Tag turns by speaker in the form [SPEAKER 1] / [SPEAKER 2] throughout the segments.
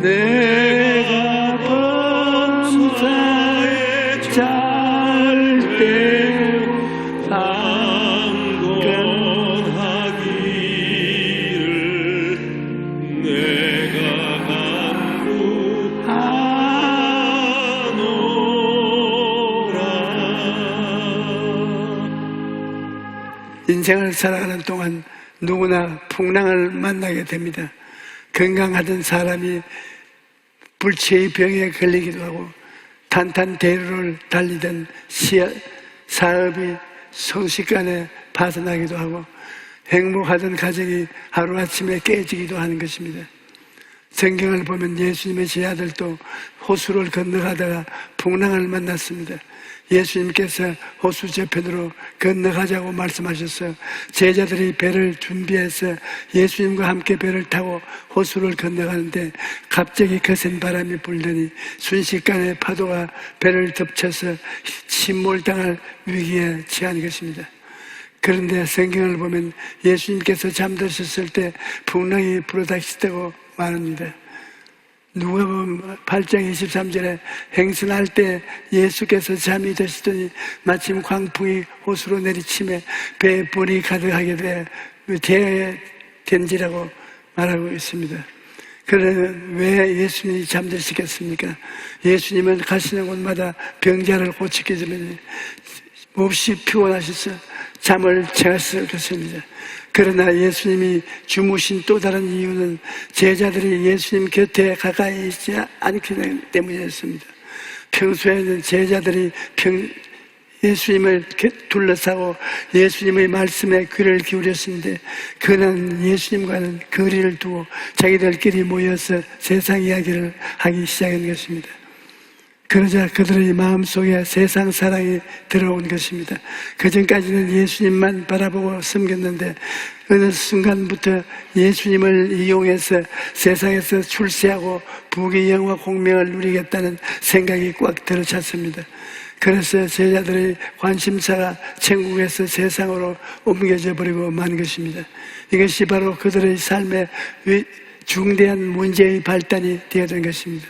[SPEAKER 1] 내가 범사에 짤때 강건하기를 내가 간구하노라. 인생을 살아가는 동안 누구나 풍랑을 만나게 됩니다. 건강하던 사람이 불치의 병에 걸리기도 하고 탄탄대로를 달리던 사업이 순식간에 파산하기도 하고 행복하던 가정이 하루아침에 깨지기도 하는 것입니다. 성경을 보면 예수님의 제자들도 호수를 건너가다가 풍랑을 만났습니다. 예수님께서 호수 저편으로 건너가자고 말씀하셨어요. 제자들이 배를 준비해서 예수님과 함께 배를 타고 호수를 건너가는데 갑자기 거센 바람이 불더니 순식간에 파도가 배를 덮쳐서 침몰당할 위기에 처한 것입니다. 그런데 성경을 보면 예수님께서 잠드셨을 때 풍랑이 불어닥치다고 말합니다. 누가복음 8장 23절에 행선할 때 예수께서 잠이 드시더니 마침 광풍이 호수로 내리치며 배에 불이 가득하게 돼 대된지라고 말하고 있습니다. 그러면 왜 예수님이 잠드시겠습니까? 예수님은 가시는 곳마다 병자를 고치기 전에 몹시 피곤하셔서 잠을 청하셨을 것입니다. 그러나 예수님이 주무신 또 다른 이유는 제자들이 예수님 곁에 가까이 있지 않기 때문이었습니다. 평소에는 제자들이 예수님을 둘러싸고 예수님의 말씀에 귀를 기울였는데 그는 예수님과는 거리를 두고 자기들끼리 모여서 세상 이야기를 하기 시작한 것입니다. 그러자 그들의 마음속에 세상 사랑이 들어온 것입니다. 그전까지는 예수님만 바라보고 섬겼는데 어느 순간부터 예수님을 이용해서 세상에서 출세하고 부귀 영화 공명을 누리겠다는 생각이 꽉 들어찼습니다. 그래서 제자들의 관심사가 천국에서 세상으로 옮겨져 버리고 만 것입니다. 이것이 바로 그들의 삶의 중대한 문제의 발단이 되어진 것입니다.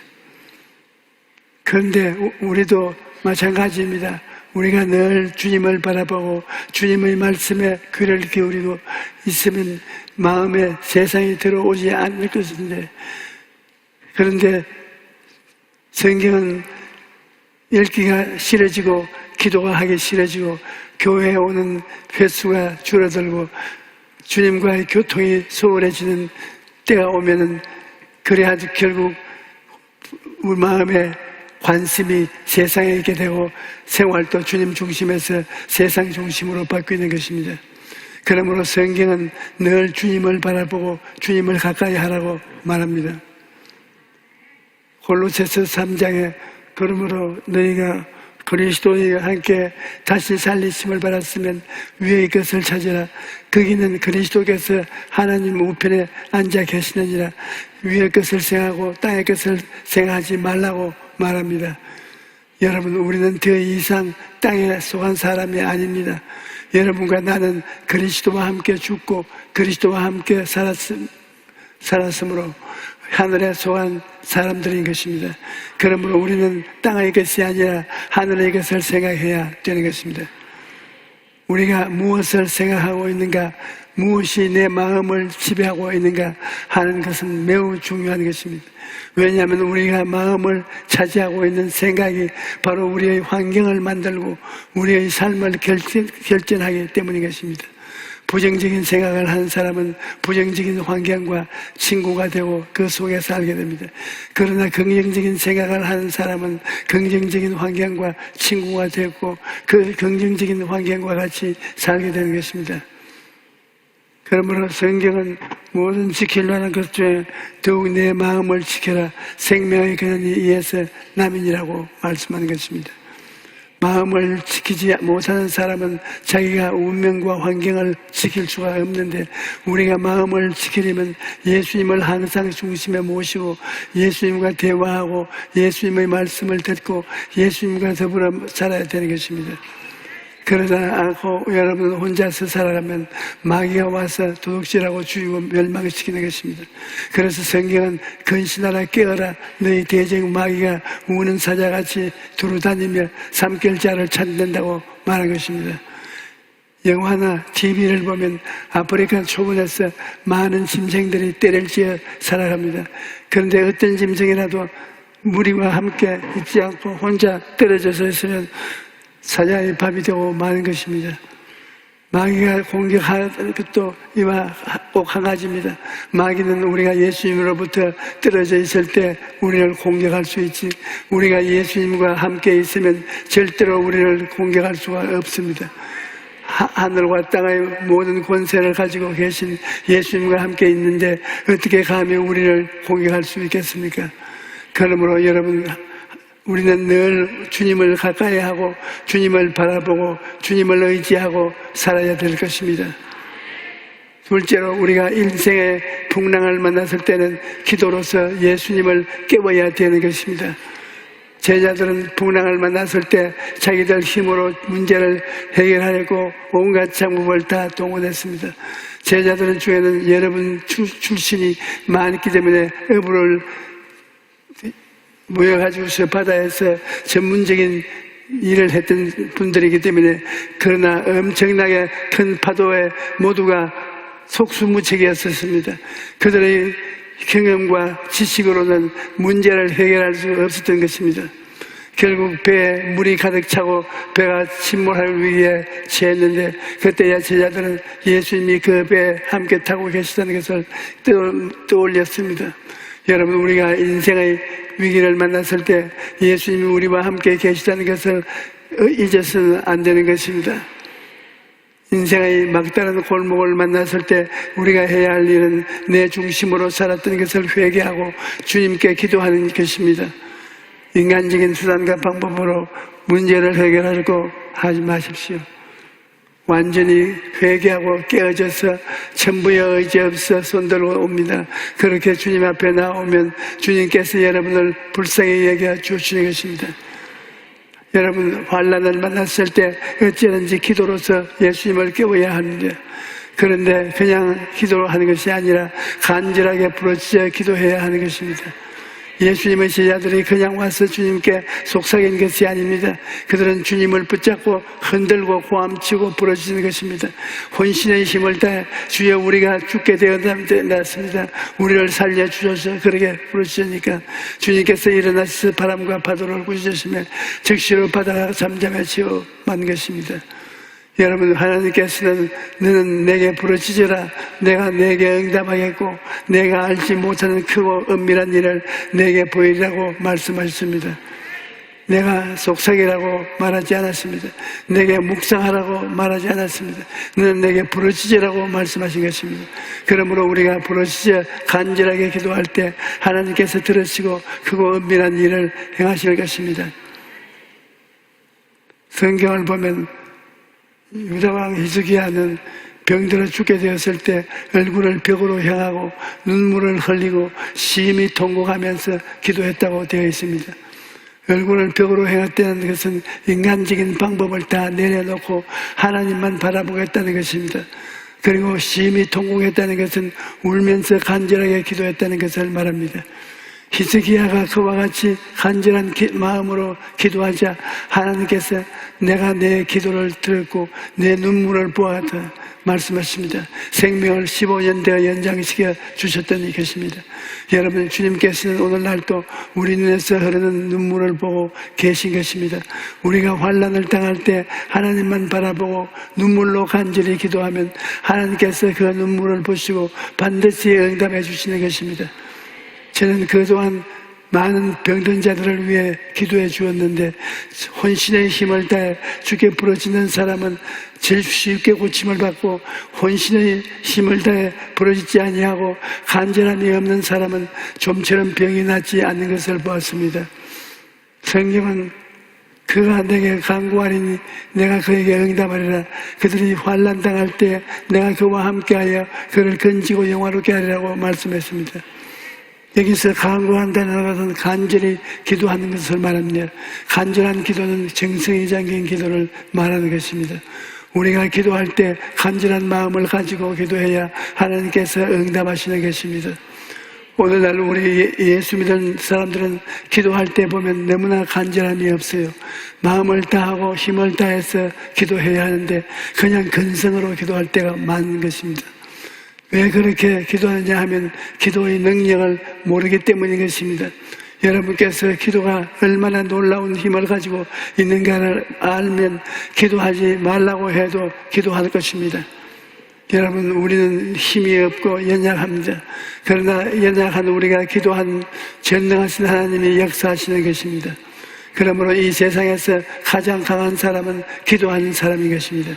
[SPEAKER 1] 그런데 우리도 마찬가지입니다. 우리가 늘 주님을 바라보고 주님의 말씀에 귀를 기울이고 있으면 마음에 세상이 들어오지 않을 것인데, 그런데 성경은 읽기가 싫어지고 기도가 하기 싫어지고 교회에 오는 횟수가 줄어들고 주님과의 교통이 소홀해지는 때가 오면은 그래야 결국 우리 마음에 관심이 세상에 있게 되고 생활도 주님 중심에서 세상 중심으로 바뀌는 것입니다. 그러므로 성경은 늘 주님을 바라보고 주님을 가까이 하라고 말합니다. 골로새서 3장에 그러므로 너희가 그리스도와 함께 다시 살리심을 받았으면 위의 것을 찾으라. 거기는 그리스도께서 하나님 우편에 앉아 계시느니라. 위의 것을 생각하고 땅의 것을 생각하지 말라고 말합니다. 여러분, 우리는 더 이상 땅에 속한 사람이 아닙니다. 여러분과 나는 그리스도와 함께 죽고 그리스도와 함께 살았으므로 하늘에 속한 사람들인 것입니다. 그러므로 우리는 땅의 것이 아니라 하늘의 것을 생각해야 되는 것입니다. 우리가 무엇을 생각하고 있는가, 무엇이 내 마음을 지배하고 있는가 하는 것은 매우 중요한 것입니다. 왜냐하면 우리가 마음을 차지하고 있는 생각이 바로 우리의 환경을 만들고 우리의 삶을 결정하기 때문인 것입니다. 부정적인 생각을 하는 사람은 부정적인 환경과 친구가 되고 그 속에 살게 됩니다. 그러나 긍정적인 생각을 하는 사람은 긍정적인 환경과 친구가 되고 그 긍정적인 환경과 같이 살게 되는 것입니다. 그러므로 성경은 모든 지키려는 것 중에 더욱 내 마음을 지켜라. 생명의 근원이 이에서 남이니라고 말씀하는 것입니다. 마음을 지키지 못하는 사람은 자기가 운명과 환경을 지킬 수가 없는데, 우리가 마음을 지키려면 예수님을 항상 중심에 모시고 예수님과 대화하고 예수님의 말씀을 듣고 예수님과 더불어 살아야 되는 것입니다. 그러지 않고 여러분 혼자서 살아가면 마귀가 와서 도둑질하고 죽이고 멸망시키는 것입니다. 그래서 성경은 근신하라 깨어라 너희 대적 마귀가 우는 사자같이 두루다니며 삼킬 자를 찾는다고 말한 것입니다. 영화나 TV를 보면 아프리카 초원에서 많은 짐승들이 떼를 지어 살아갑니다. 그런데 어떤 짐승이라도 무리와 함께 있지 않고 혼자 떨어져서 있으면 사자의 밥이 되고 마는 것입니다. 마귀가 공격하는 것도 이와 꼭 한 가지입니다. 마귀는 우리가 예수님으로부터 떨어져 있을 때 우리를 공격할 수 있지, 우리가 예수님과 함께 있으면 절대로 우리를 공격할 수가 없습니다. 하늘과 땅의 모든 권세를 가지고 계신 예수님과 함께 있는데 어떻게 감히 우리를 공격할 수 있겠습니까? 그러므로 여러분, 우리는 늘 주님을 가까이 하고 주님을 바라보고 주님을 의지하고 살아야 될 것입니다. 둘째로, 우리가 인생의 풍랑을 만났을 때는 기도로서 예수님을 깨워야 되는 것입니다. 제자들은 풍랑을 만났을 때 자기들 힘으로 문제를 해결하려고 온갖 방법을 다 동원했습니다. 제자들 중에는 여러분 출신이 많기 때문에 어부를 모여가지고서 바다에서 전문적인 일을 했던 분들이기 때문에, 그러나 엄청나게 큰 파도에 모두가 속수무책이었습니다. 그들의 경험과 지식으로는 문제를 해결할 수 없었던 것입니다. 결국 배에 물이 가득 차고 배가 침몰할 위기에 처했는데, 그때야 제자들은 예수님이 그 배에 함께 타고 계시다는 것을 떠올렸습니다. 여러분, 우리가 인생의 위기를 만났을 때 예수님이 우리와 함께 계시다는 것을 잊어서는 안 되는 것입니다. 인생의 막다른 골목을 만났을 때 우리가 해야 할 일은 내 중심으로 살았던 것을 회개하고 주님께 기도하는 것입니다. 인간적인 수단과 방법으로 문제를 해결하려고 하지 마십시오. 완전히 회개하고 깨어져서 전부에 의지 없어 손들고 옵니다. 그렇게 주님 앞에 나오면 주님께서 여러분을 불쌍히 여겨 주시는 것입니다. 여러분, 환난을 만났을 때 어찌든지 기도로서 예수님을 깨워야 합니다. 그런데 그냥 기도로 하는 것이 아니라 간절하게 부르짖어 기도해야 하는 것입니다. 예수님의 제자들이 그냥 와서 주님께 속삭인 것이 아닙니다. 그들은 주님을 붙잡고 흔들고 고함치고 부르짖는 것입니다. 혼신의 힘을 다해 주여 우리가 죽게 되었습니다. 우리를 살려주셔서 그렇게 부르짖으니까 주님께서 일어나셔서 바람과 파도를 꾸짖으시며 즉시로 바다가 잠잠해지어 만 것입니다. 여러분, 하나님께서는 너는 내게 부르짖으라 내가 내게 응답하겠고 내가 알지 못하는 크고 은밀한 일을 내게 보이리라고 말씀하셨습니다. 내가 속삭이라고 말하지 않았습니다. 내게 묵상하라고 말하지 않았습니다. 너는 내게 부르짖으라고 말씀하신 것입니다. 그러므로 우리가 부르짖어 간절하게 기도할 때 하나님께서 들으시고 크고 은밀한 일을 행하실 것입니다. 성경을 보면 유다왕 히스기야는 병들어 죽게 되었을 때 얼굴을 벽으로 향하고 눈물을 흘리고 심히 통곡하면서 기도했다고 되어 있습니다. 얼굴을 벽으로 향했다는 것은 인간적인 방법을 다 내려놓고 하나님만 바라보겠다는 것입니다. 그리고 심히 통곡했다는 것은 울면서 간절하게 기도했다는 것을 말합니다. 히스기야가 그와 같이 간절한 마음으로 기도하자 하나님께서 내가 내 기도를 들었고 내 눈물을 보았다 말씀하십니다. 생명을 15년 더 연장시켜 주셨던 것입니다. 여러분, 주님께서는 오늘날도 우리 눈에서 흐르는 눈물을 보고 계신 것입니다. 우리가 환난을 당할 때 하나님만 바라보고 눈물로 간절히 기도하면 하나님께서 그 눈물을 보시고 반드시 응답해 주시는 것입니다. 저는 그동안 많은 병든 자들을 위해 기도해 주었는데 혼신의 힘을 다해 주께 부르짖는 사람은 제일 쉽게 고침을 받고 혼신의 힘을 다해 부르짖지 아니하고 간절함이 없는 사람은 좀처럼 병이 낫지 않는 것을 보았습니다. 성경은 그가 내게 간구하리니 내가 그에게 응답하리라. 그들이 환난 당할 때 내가 그와 함께하여 그를 건지고 영화롭게 하리라고 말씀했습니다. 여기서 간구한 단어는 간절히 기도하는 것을 말합니다. 간절한 기도는 정성이 잠긴 기도를 말하는 것입니다. 우리가 기도할 때 간절한 마음을 가지고 기도해야 하나님께서 응답하시는 것입니다. 오늘날 우리 예수 믿는 사람들은 기도할 때 보면 너무나 간절함이 없어요. 마음을 다하고 힘을 다해서 기도해야 하는데 그냥 근성으로 기도할 때가 많은 것입니다. 왜 그렇게 기도하느냐 하면 기도의 능력을 모르기 때문인 것입니다. 여러분께서 기도가 얼마나 놀라운 힘을 가지고 있는가를 알면 기도하지 말라고 해도 기도할 것입니다. 여러분, 우리는 힘이 없고 연약합니다. 그러나 연약한 우리가 기도한 전능하신 하나님이 역사하시는 것입니다. 그러므로 이 세상에서 가장 강한 사람은 기도하는 사람인 것입니다.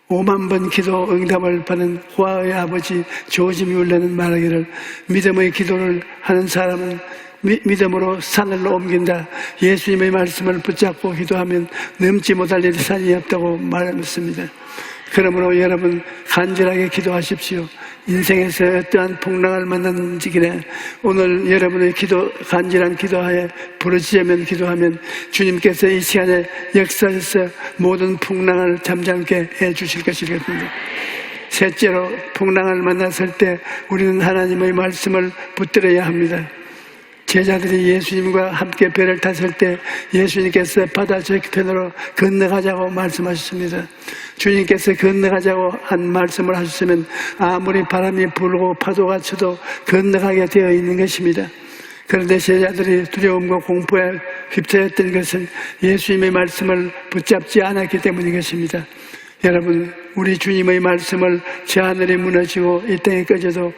[SPEAKER 1] 5만 번 기도 응답을 받은 호아의 아버지 조지 뮬러는 말하기를 믿음의 기도를 하는 사람은 믿음으로 산을 옮긴다. 예수님의 말씀을 붙잡고 기도하면 넘지 못할 일이 산이 없다고 말했습니다. 그러므로 여러분 간절하게 기도하십시오. 인생에서 어떠한 풍랑을 만났는지기래 오늘 여러분의 간절한 기도하에 부르짖으면 기도하면 주님께서 이 시간에 역사에서 모든 풍랑을 잠잠게 해주실 것이거든요. 셋째로 풍랑을 만났을 때 우리는 하나님의 말씀을 붙들어야 합니다. 제자들이 예수님과 함께 배를 탔을 때 예수님께서 바다 저편으로 건너가자고 말씀하셨습니다. 주님께서 건너가자고 한 말씀을 하셨으면 아무리 바람이 불고 파도가 쳐도 건너가게 되어 있는 것입니다. 그런데 제자들이 두려움과 공포에 휩싸였던 것은 예수님의 말씀을 붙잡지 않았기 때문인 것입니다. 여러분, 우리 주님의 말씀을 저 하늘이 무너지고 이 땅에 꺼져도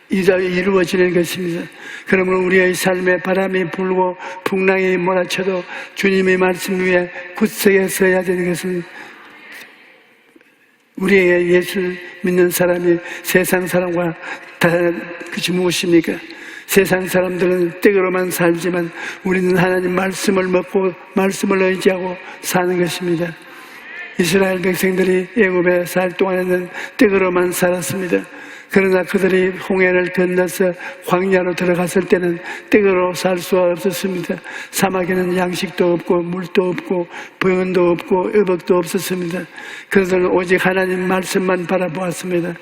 [SPEAKER 1] 이루어지는 것입니다. 그러므로 우리의 삶에 바람이 불고 풍랑이 몰아쳐도 주님의 말씀 위에 굳세게 서야 되는 것은 우리에게 예수 믿는 사람이 세상 사람과 다른 것이 무엇입니까? 세상 사람들은 떡으로만 살지만 우리는 하나님 말씀을 먹고 말씀을 의지하고 사는 것입니다. 이스라엘 백성들이 애굽에 살 동안에는 떡으로만 살았습니다. 그러나 그들이 홍해를 건너서 광야로 들어갔을 때는 떡으로 살 수가 없었습니다. 사막에는 양식도 없고 물도 없고 병원도 없고 의복도 없었습니다. 그들은 오직 하나님 말씀만 바라보았습니다.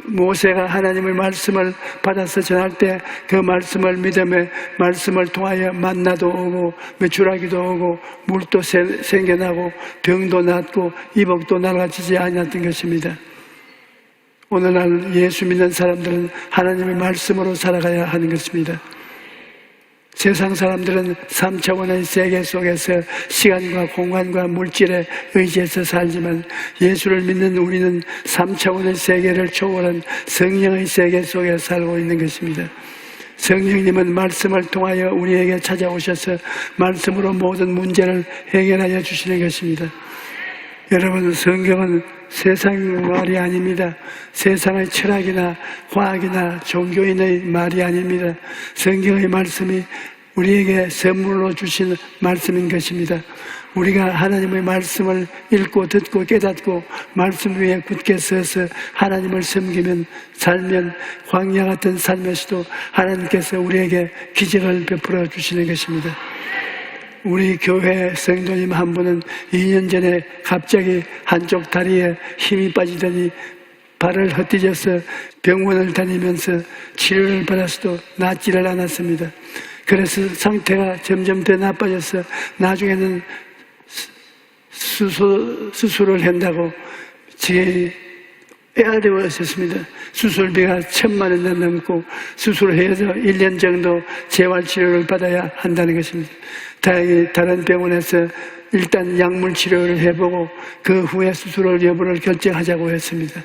[SPEAKER 1] 모세가 하나님의 말씀을 받아서 전할 때 그 말씀을 믿음의 말씀을 통하여 만나도 오고 메추라기도 오고 물도 생겨나고 병도 낫고 이복도 날아지지 않았던 것입니다. 오늘날 예수 믿는 사람들은 하나님의 말씀으로 살아가야 하는 것입니다. 세상 사람들은 3차원의 세계 속에서 시간과 공간과 물질에 의지해서 살지만 예수를 믿는 우리는 3차원의 세계를 초월한 성령의 세계 속에 살고 있는 것입니다. 성령님은 말씀을 통하여 우리에게 찾아오셔서 말씀으로 모든 문제를 해결하여 주시는 것입니다. 여러분, 성경은 세상 말이 아닙니다. 세상의 철학이나 과학이나 종교인의 말이 아닙니다. 성경의 말씀이 우리에게 선물로 주신 말씀인 것입니다. 우리가 하나님의 말씀을 읽고 듣고 깨닫고 말씀 위에 굳게 서서 하나님을 섬기면 살면 광야 같은 삶에서도 하나님께서 우리에게 기적을 베풀어 주시는 것입니다. 우리 교회 성도님 한 분은 2년 전에 갑자기 한쪽 다리에 힘이 빠지더니 발을 헛디뎌서 병원을 다니면서 치료를 받았어도 낫지를 않았습니다. 그래서 상태가 점점 더 나빠져서 나중에는 수술을 한다고 제 어려웠었습니다. 수술비가 1,000만 원 넘고 수술을 해서 1년 정도 재활치료를 받아야 한다는 것입니다. 다행히 다른 병원에서 일단 약물 치료를 해보고 그 후에 수술을 여부를 결정하자고 했습니다.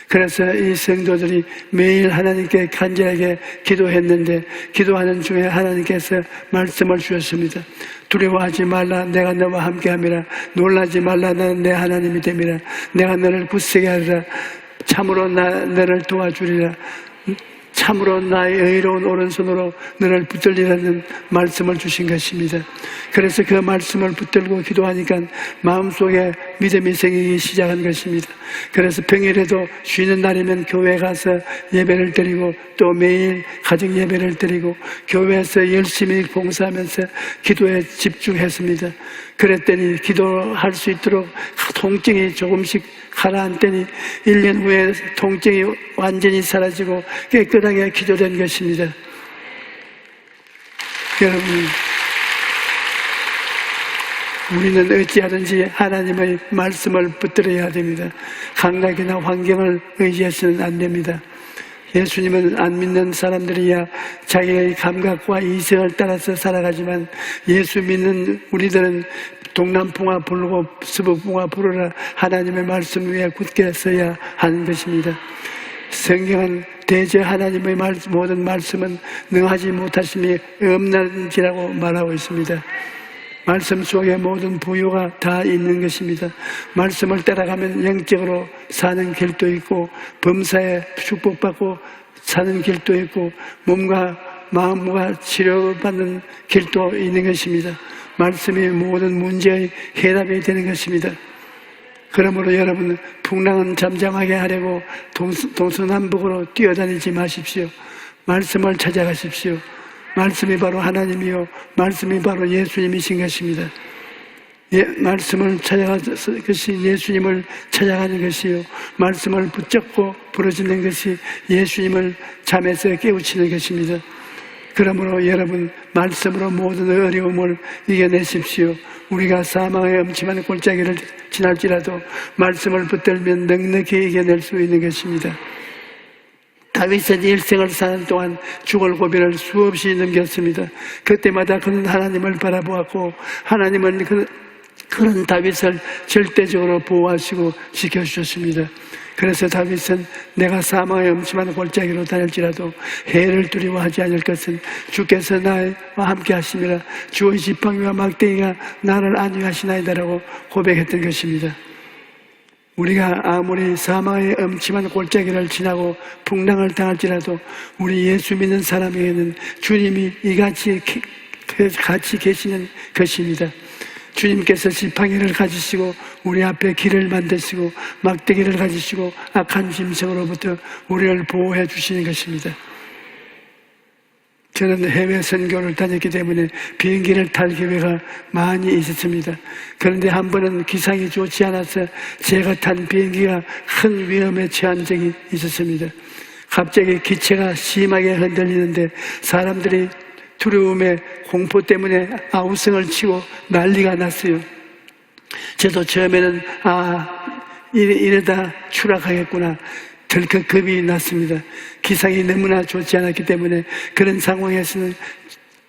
[SPEAKER 1] 그래서 이 성도들이 매일 하나님께 간절하게 기도했는데 기도하는 중에 하나님께서 말씀을 주셨습니다. 두려워하지 말라, 내가 너와 함께함이라. 놀라지 말라, 나는 내 하나님이 됨이라. 내가 너를 굳세게 하리라. 참으로 너를 도와주리라. 참으로 나의 의로운 오른손으로 너를 붙들리라는 말씀을 주신 것입니다. 그래서 그 말씀을 붙들고 기도하니까 마음속에 믿음이 생기기 시작한 것입니다. 그래서 평일에도 쉬는 날이면 교회 가서 예배를 드리고 또 매일 가정 예배를 드리고 교회에서 열심히 봉사하면서 기도에 집중했습니다. 그랬더니 기도할 수 있도록 통증이 조금씩 가라앉더니 1년 후에 통증이 완전히 사라지고 깨끗하게 기도된 것입니다. 여러분, 우리는 어찌하든지 하나님의 말씀을 붙들어야 됩니다. 감각이나 환경을 의지해서는 안 됩니다. 예수님은 안 믿는 사람들이야 자기의 감각과 이성을 따라서 살아가지만 예수 믿는 우리들은 동남풍아 부르고 서북풍아 부르라 하나님의 말씀 위에 굳게 서야 하는 것입니다. 성경은 대제 하나님의 모든 말씀은 능하지 못하심이 없는지라고 말하고 있습니다. 말씀 속에 모든 부유가 다 있는 것입니다. 말씀을 따라가면 영적으로 사는 길도 있고 범사에 축복받고 사는 길도 있고 몸과 마음과 치료받는 길도 있는 것입니다. 말씀이 모든 문제의 해답이 되는 것입니다. 그러므로 여러분, 풍랑은 잠잠하게 하려고 동서남북으로 뛰어다니지 마십시오. 말씀을 찾아가십시오. 말씀이 바로 하나님이요 말씀이 바로 예수님이신 것입니다. 말씀을 찾아가서 것이 예수님을 찾아가는 것이요 말씀을 붙잡고 부르짖는 것이 예수님을 잠에서 깨우치는 것입니다. 그러므로 여러분, 말씀으로 모든 어려움을 이겨내십시오. 우리가 사망의 음침한 골짜기를 지날지라도 말씀을 붙들면 넉넉히 이겨낼 수 있는 것입니다. 다윗은 일생을 사는 동안 죽을 고비를 수없이 넘겼습니다. 그때마다 그는 하나님을 바라보았고 하나님은 그런 다윗을 절대적으로 보호하시고 지켜주셨습니다. 그래서 다윗은 내가 사망의 음침한 골짜기로 다닐지라도 해를 두려워하지 않을 것은 주께서 나와 함께 하심이라. 주의 지팡이와 막대기가 나를 안위하시나이다라고 고백했던 것입니다. 우리가 아무리 사망의 음침한 골짜기를 지나고 풍랑을 당할지라도 우리 예수 믿는 사람에게는 주님이 이같이 같이 계시는 것입니다. 주님께서 지팡이를 가지시고 우리 앞에 길을 만드시고 막대기를 가지시고 악한 짐승으로부터 우리를 보호해 주시는 것입니다. 저는 해외 선교를 다녔기 때문에 비행기를 탈 기회가 많이 있었습니다. 그런데 한 번은 기상이 좋지 않아서 제가 탄 비행기가 큰 위험에 처한 적이 있었습니다. 갑자기 기체가 심하게 흔들리는데 사람들이 두려움에 공포 때문에 아우성을 치고 난리가 났어요. 저도 처음에는 이러다 추락하겠구나 덜컥 겁이 났습니다. 기상이 너무나 좋지 않았기 때문에 그런 상황에서는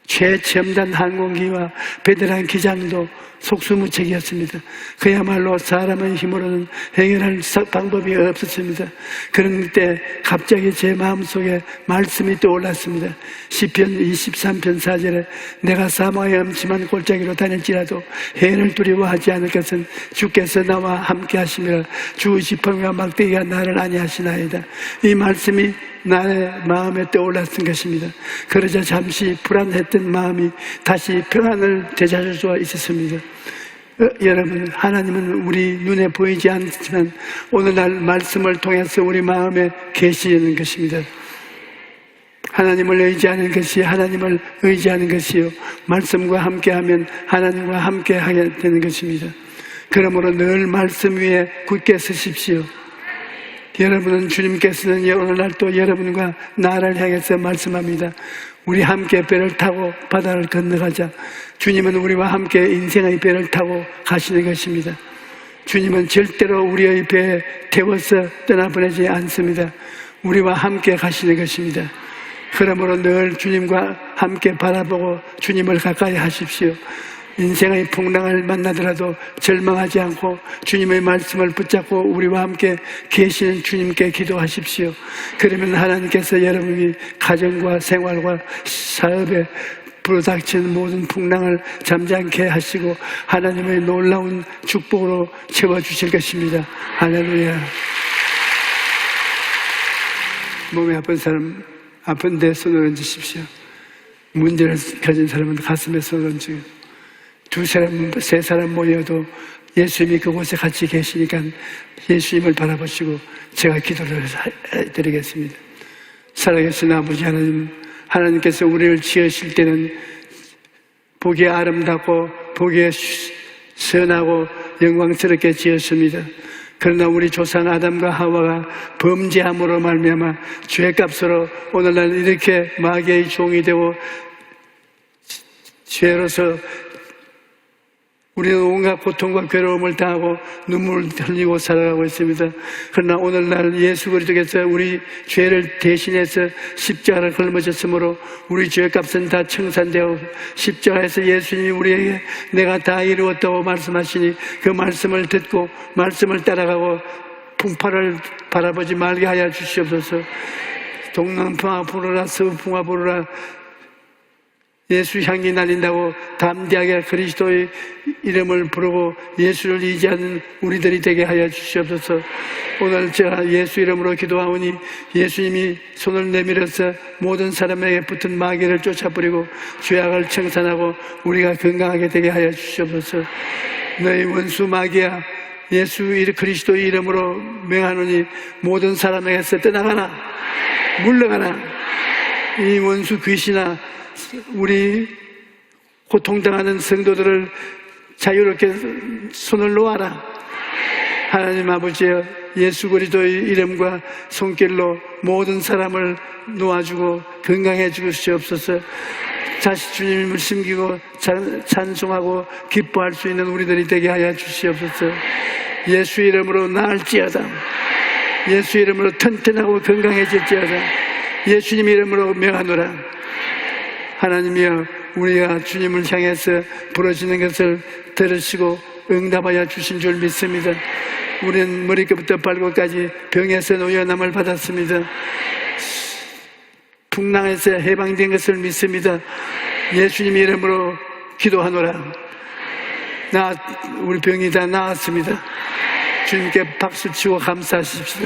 [SPEAKER 1] 최첨단 항공기와 베테랑 기장도 속수무책이었습니다. 그야말로 사람의 힘으로는 해결할 방법이 없었습니다. 그런 때 갑자기 제 마음속에 말씀이 떠올랐습니다. 시편 23편 4절에 내가 사망의 음침한 골짜기로 다닐지라도 해를 두려워하지 않을 것은 주께서 나와 함께 하시며 주의 지팡이와 막대기가 나를 안위하시나이다. 이 말씀이 나의 마음에 떠올랐던 것입니다. 그러자 잠시 불안했던 마음이 다시 평안을 되찾을 수가 있었습니다. 여러분, 하나님은 우리 눈에 보이지 않지만 오늘날 말씀을 통해서 우리 마음에 계시는 것입니다. 하나님을 의지하는 것이 하나님을 의지하는 것이요 말씀과 함께하면 하나님과 함께하게 되는 것입니다. 그러므로 늘 말씀 위에 굳게 서십시오. 여러분은 주님께서는 오늘날 또 여러분과 나를 향해서 말씀합니다. 우리 함께 배를 타고 바다를 건너가자. 주님은 우리와 함께 인생의 배를 타고 가시는 것입니다. 주님은 절대로 우리의 배에 태워서 떠나보내지 않습니다. 우리와 함께 가시는 것입니다. 그러므로 늘 주님과 함께 바라보고 주님을 가까이 하십시오. 인생의 풍랑을 만나더라도 절망하지 않고 주님의 말씀을 붙잡고 우리와 함께 계시는 주님께 기도하십시오. 그러면 하나님께서 여러분이 가정과 생활과 사업에 불어닥치는 모든 풍랑을 잠잠케 하시고 하나님의 놀라운 축복으로 채워주실 것입니다. 할렐루야. 몸이 아픈 사람 아픈데 손을 얹으십시오. 문제를 가진 사람은 가슴에 손을 얹고, 두 사람, 세 사람 모여도 예수님이 그곳에 같이 계시니까 예수님을 바라보시고 제가 기도를 드리겠습니다. 살아계신 아버지 하나님, 하나님께서 우리를 지으실 때는 보기에 아름답고 보기에 선하고 영광스럽게 지었습니다. 그러나 우리 조상 아담과 하와가 범죄함으로 말미암아 죄값으로 오늘날 이렇게 마귀의 종이 되고 죄로서 우리는 온갖 고통과 괴로움을 당하고 눈물을 흘리고 살아가고 있습니다. 그러나 오늘날 예수 그리스도께서 우리 죄를 대신해서 십자가를 걸머졌으므로 우리 죄값은 다 청산되어 십자가에서 예수님이 우리에게 내가 다 이루었다고 말씀하시니 그 말씀을 듣고 말씀을 따라가고 풍파를 바라보지 말게 하여 주시옵소서. 동남풍아 불어라 서풍아 불어라 예수 향기 날린다고 담대하게 그리스도의 이름을 부르고 예수를 의지하는 우리들이 되게 하여 주시옵소서. 오늘 제가 예수 이름으로 기도하오니 예수님이 손을 내밀어서 모든 사람에게 붙은 마귀를 쫓아버리고 죄악을 청산하고 우리가 건강하게 되게 하여 주시옵소서. 너희 원수 마귀야, 예수 그리스도의 이름으로 명하노니 모든 사람에게서 떠나가라, 물러가라. 이 원수 귀신아, 우리 고통당하는 성도들을 자유롭게 손을 놓아라. 하나님 아버지여, 예수 그리스도의 이름과 손길로 모든 사람을 놓아주고 건강해 주시옵소서. 자식 주님을 숨기고 찬송하고 기뻐할 수 있는 우리들이 되게 하여 주시옵소서. 예수 이름으로 나을지어다. 예수 이름으로 튼튼하고 건강해질지어다. 예수님 이름으로 명하노라. 하나님이여, 우리가 주님을 향해서 부르짖는 것을 들으시고 응답하여 주신 줄 믿습니다. 우리는 머리끝부터 발끝까지 병에서 노여남을 받았습니다. 풍랑에서 해방된 것을 믿습니다. 예수님 이름으로 기도하노라. 우리 병이 다 나았습니다. 주님께 박수치고 감사하십시오.